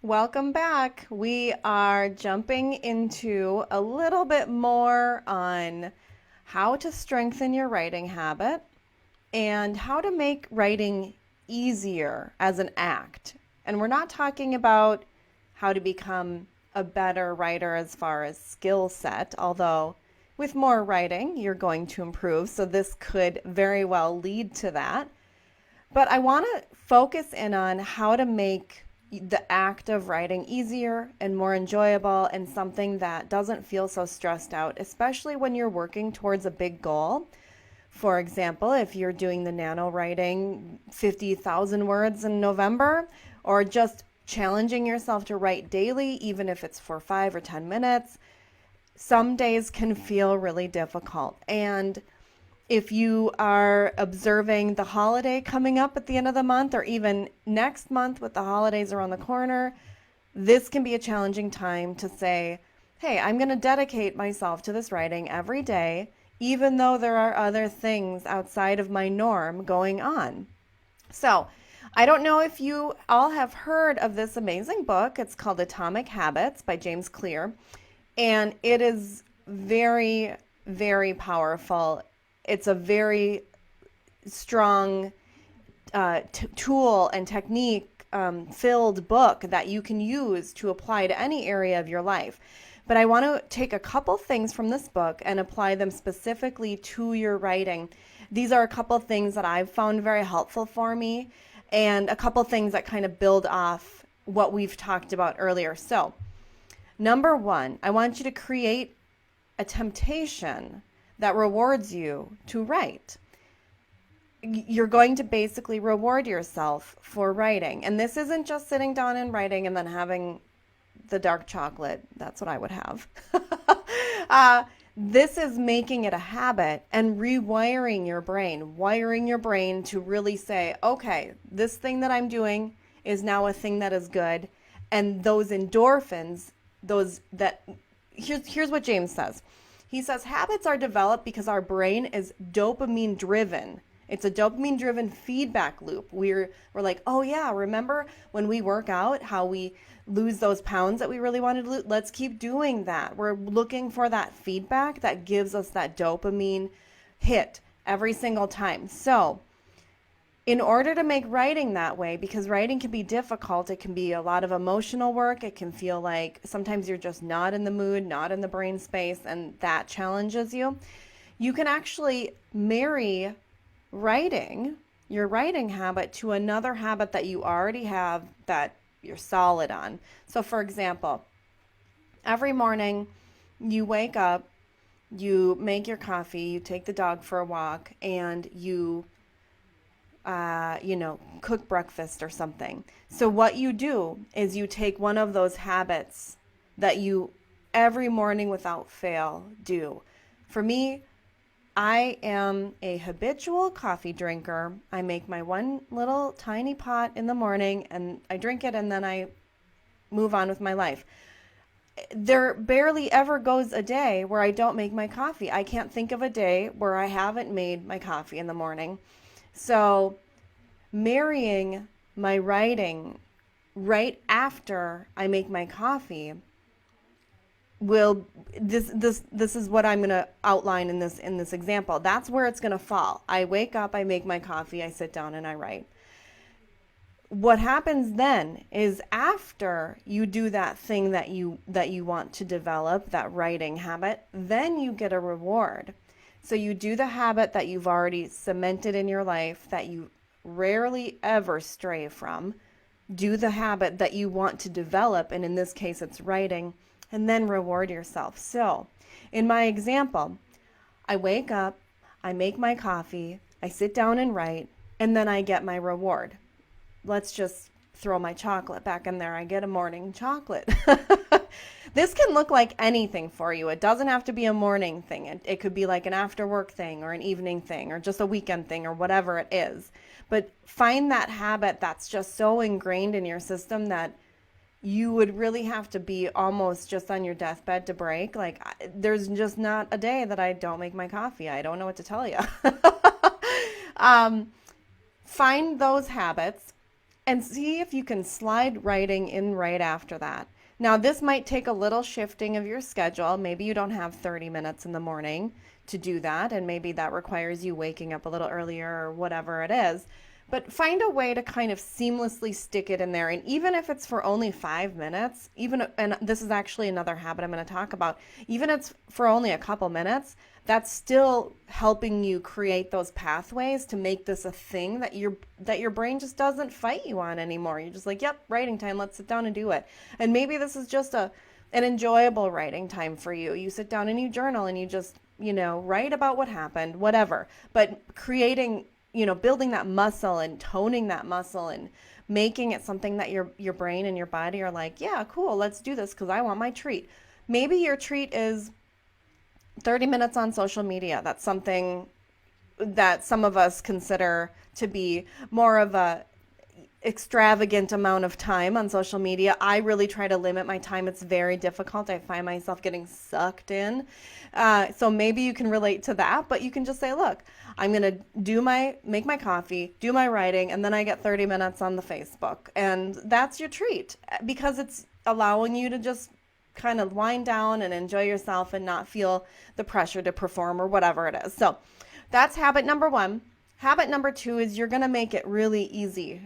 Welcome back. We are jumping into a little bit more on how to strengthen your writing habit and how to make writing easier as an act. And we're not talking about how to become a better writer as far as skill set, although with more writing, you're going to improve. So this could very well lead to that. But I want to focus in on how to make the act of writing easier and more enjoyable and something that doesn't feel so stressed out, especially when you're working towards a big goal. For example, if you're doing the nano writing 50,000 words in November, or just challenging yourself to write daily, even if it's for 5 or 10 minutes, some days can feel really difficult. And if you are observing the holiday coming up at the end of the month, or even next month with the holidays around the corner, this can be a challenging time to say, hey, I'm going to dedicate myself to this writing every day, even though there are other things outside of my norm going on. So, I don't know if you all have heard of this amazing book. It's called Atomic Habits by James Clear, and it is very, very powerful. It's a very strong tool and technique filled book that you can use to apply to any area of your life. But I want to take a couple things from this book and apply them specifically to your writing. These are a couple things that I've found very helpful for me, and a couple things that kind of build off what we've talked about earlier. So, number one, I want you to create a temptation that rewards you to write. You're going to basically reward yourself for writing. And this isn't just sitting down and writing and then having the dark chocolate. That's what I would have. This is making it a habit and rewiring wiring your brain to really say, okay, this thing that I'm doing is now a thing that is good. And those endorphins, here's what James says. He says habits are developed because our brain is dopamine driven. It's a dopamine driven feedback loop. We're like, oh yeah, remember when we work out how we lose those pounds that we really wanted to lose? Let's keep doing that. We're looking for that feedback that gives us that dopamine hit every single time. So in order to make writing that way, because writing can be difficult, it can be a lot of emotional work. It can feel like sometimes you're just not in the mood, not in the brain space, and that challenges you. You can actually marry your writing habit, to another habit that you already have that you're solid on. So for example, every morning you wake up, you make your coffee, you take the dog for a walk, and you cook breakfast or something. So what you do is you take one of those habits that you every morning without fail do. For me, I am a habitual coffee drinker. I make my one little tiny pot in the morning and I drink it and then I move on with my life. There barely ever goes a day where I don't make my coffee. I can't think of a day where I haven't made my coffee in the morning. So marrying my writing right after I make my coffee this is what I'm going to outline in this example. That's where it's going to fall. I wake up, I make my coffee, I sit down and I write. What happens then is after you do that thing that you want to develop, that writing habit, then you get a reward. So you do the habit that you've already cemented in your life, that you rarely ever stray from. Do the habit that you want to develop, and in this case it's writing, and then reward yourself. So in my example, I wake up, I make my coffee, I sit down and write, and then I get my reward. Let's just throw my chocolate back in there. I get a morning chocolate. This can look like anything for you. It doesn't have to be a morning thing. It could be like an after work thing or an evening thing or just a weekend thing or whatever it is. But find that habit that's just so ingrained in your system that you would really have to be almost just on your deathbed to break. Like, there's just not a day that I don't make my coffee. I don't know what to tell you. Find those habits and see if you can slide writing in right after that. Now, this might take a little shifting of your schedule. Maybe you don't have 30 minutes in the morning to do that, and maybe that requires you waking up a little earlier or whatever it is. But find a way to kind of seamlessly stick it in there. And even if it's for only 5 minutes, and this is actually another habit I'm going to talk about, even if it's for only a couple minutes, that's still helping you create those pathways to make this a thing that your brain just doesn't fight you on anymore. You're just like, yep, writing time, let's sit down and do it. And maybe this is just an enjoyable writing time for you. You sit down and you journal and you just, write about what happened, whatever. But creating, building that muscle and toning that muscle and making it something that your brain and your body are like, yeah, cool, let's do this because I want my treat. Maybe your treat is 30 minutes on social media. That's something that some of us consider to be more of a extravagant amount of time on social media. I really try to limit my time. It's very difficult. I find myself getting sucked in. So maybe you can relate to that, but you can just say, look, I'm going to make my coffee, do my writing, and then I get 30 minutes on the Facebook. And that's your treat because it's allowing you to just kind of wind down and enjoy yourself and not feel the pressure to perform or whatever it is. So that's habit number 1. Habit number 2 is you're going to make it really easy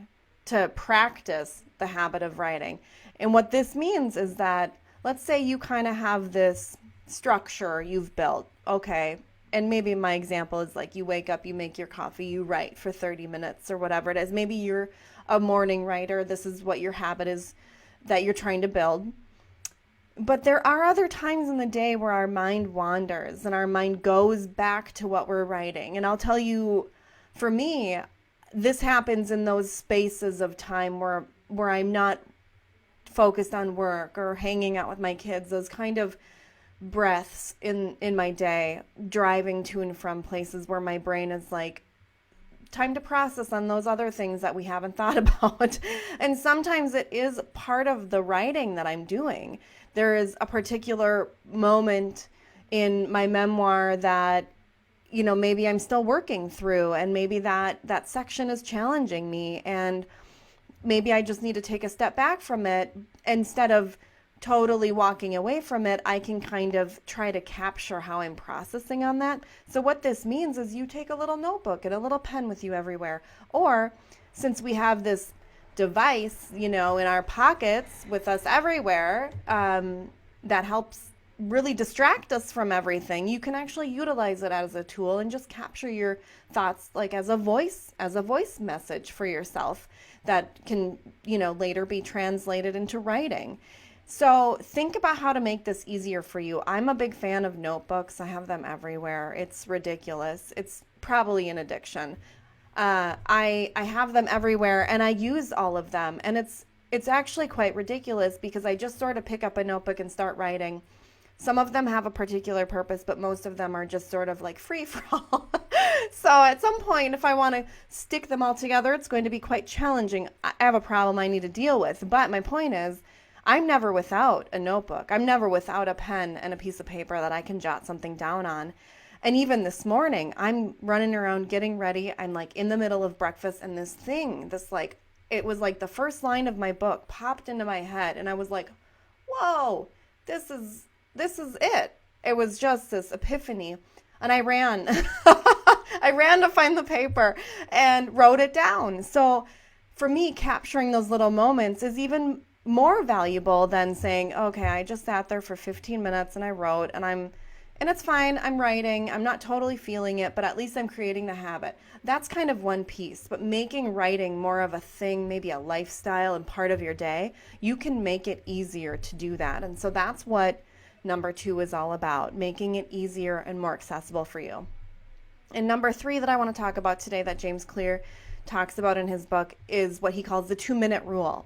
to practice the habit of writing. And what this means is that, let's say you kind of have this structure you've built. Okay. And maybe my example is like you wake up, you make your coffee, you write for 30 minutes or whatever it is. Maybe you're a morning writer. This is what your habit is that you're trying to build. But there are other times in the day where our mind wanders and our mind goes back to what we're writing. And I'll tell you, for me, this happens in those spaces of time where I'm not focused on work or hanging out with my kids, those kind of breaths in my day, driving to and from places where my brain is like, time to process on those other things that we haven't thought about. And sometimes it is part of the writing that I'm doing. There is a particular moment in my memoir that, maybe I'm still working through, and maybe that section is challenging me, and maybe I just need to take a step back from it. Instead of totally walking away from it, I can kind of try to capture how I'm processing on that. So what this means is you take a little notebook and a little pen with you everywhere. Or since we have this device, in our pockets with us everywhere, that helps really distract us from everything, you can actually utilize it as a tool and just capture your thoughts like as a voice message for yourself that can, later be translated into writing. So think about how to make this easier for you. I'm a big fan of notebooks. I have them everywhere. It's ridiculous. It's probably an addiction. I have them everywhere and I use all of them. And it's actually quite ridiculous because I just sort of pick up a notebook and start writing. Some of them have a particular purpose, but most of them are just sort of like free for all. So at some point, if I want to stick them all together, it's going to be quite challenging. I have a problem I need to deal with. But my point is, I'm never without a notebook. I'm never without a pen and a piece of paper that I can jot something down on. And even this morning, I'm running around getting ready. I'm like in the middle of breakfast and it was like the first line of my book popped into my head. And I was like, whoa, this is it. It was just this epiphany. And I ran. I ran to find the paper and wrote it down. So for me, capturing those little moments is even more valuable than saying, okay, I just sat there for 15 minutes and I wrote and it's fine. I'm writing. I'm not totally feeling it, but at least I'm creating the habit. That's kind of one piece, but making writing more of a thing, maybe a lifestyle and part of your day, you can make it easier to do that. And so that's what number 2 is all about, making it easier and more accessible for you. And number 3 that I want to talk about today that James Clear talks about in his book is what he calls the 2-minute rule.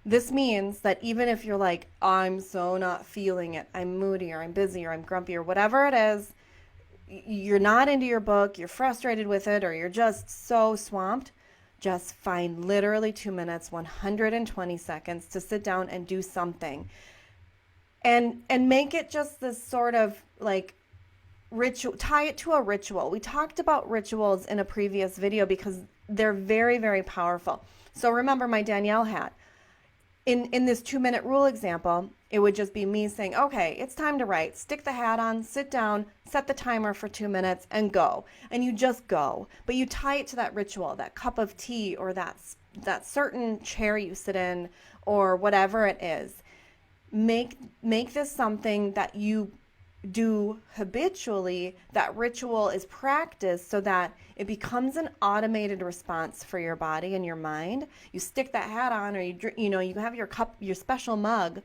This means that even if you're like, I'm so not feeling it, I'm moody or I'm busy or I'm grumpy or whatever it is, you're not into your book, you're frustrated with it, or you're just so swamped, just find literally 2 minutes, 120 seconds to sit down and do something. And make it just this sort of like ritual, tie it to a ritual. We talked about rituals in a previous video because they're very, very powerful. So remember my Danielle hat. In this 2-minute rule example, it would just be me saying, okay, it's time to write. Stick the hat on, sit down, set the timer for 2 minutes, and go. And you just go. But you tie it to that ritual, that cup of tea, or that certain chair you sit in, or whatever it is. Make this something that you do habitually. That ritual is practiced so that it becomes an automated response for your body and your mind. You stick that hat on, or you have your cup, your special mug,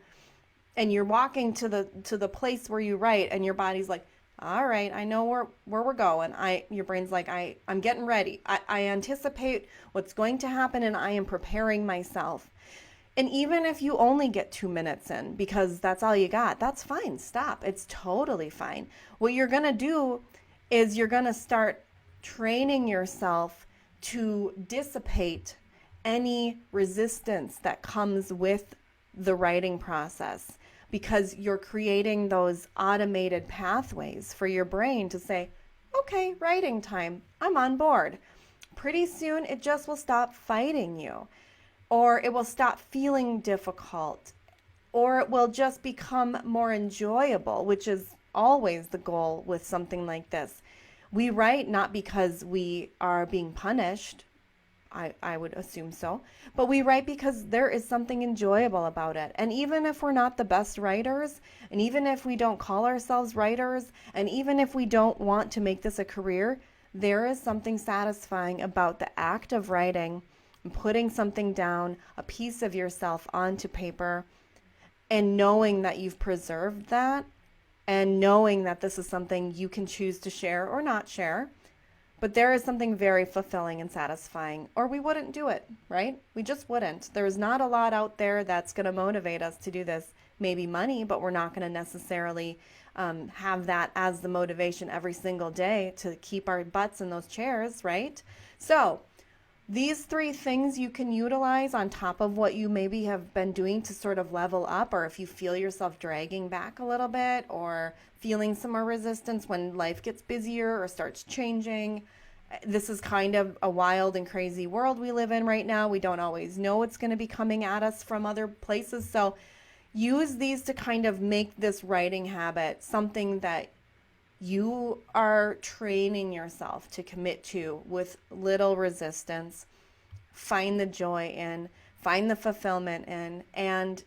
and you're walking to the place where you write, and your body's like, all right, I know where we're going. Your brain's like, I'm getting ready. I anticipate what's going to happen, and I am preparing myself. And even if you only get 2 minutes in because that's all you got, that's fine. Stop. It's totally fine. What you're going to do is you're going to start training yourself to dissipate any resistance that comes with the writing process, because you're creating those automated pathways for your brain to say, okay, writing time, I'm on board. Pretty soon it just will stop fighting you, or it will stop feeling difficult, or it will just become more enjoyable, which is always the goal with something like this. We write not because we are being punished, I would assume so, but we write because there is something enjoyable about it. And even if we're not the best writers, and even if we don't call ourselves writers, and even if we don't want to make this a career, there is something satisfying about the act of writing and putting something down, a piece of yourself onto paper, and knowing that you've preserved that, and knowing that this is something you can choose to share or not share. But there is something very fulfilling and satisfying, or we wouldn't do it, right? We just wouldn't. There's not a lot out there that's going to motivate us to do this. Maybe money, but we're not going to necessarily have that as the motivation every single day to keep our butts in those chairs, right? So these 3 things you can utilize on top of what you maybe have been doing to sort of level up, or if you feel yourself dragging back a little bit, or feeling some more resistance when life gets busier or starts changing. This is kind of a wild and crazy world we live in right now. We don't always know what's going to be coming at us from other places. So use these to kind of make this writing habit something that you are training yourself to commit to with little resistance. Find the joy in, find the fulfillment in, and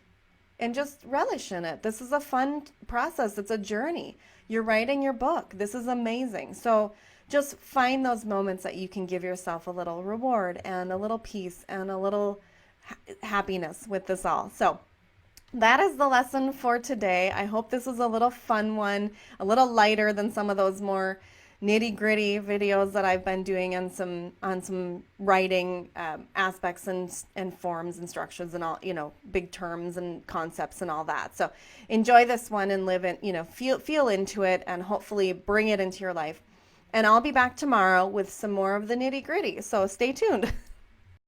just relish in it. This is a fun process. It's a journey. You're writing your book. This is amazing. So just find those moments that you can give yourself a little reward and a little peace and a little happiness with this all. So that is the lesson for today. I hope this was a little fun one, a little lighter than some of those more nitty-gritty videos that I've been doing on some writing aspects and forms and structures and all, big terms and concepts and all that. So enjoy this one and live in, feel into it, and hopefully bring it into your life. And I'll be back tomorrow with some more of the nitty-gritty. So stay tuned.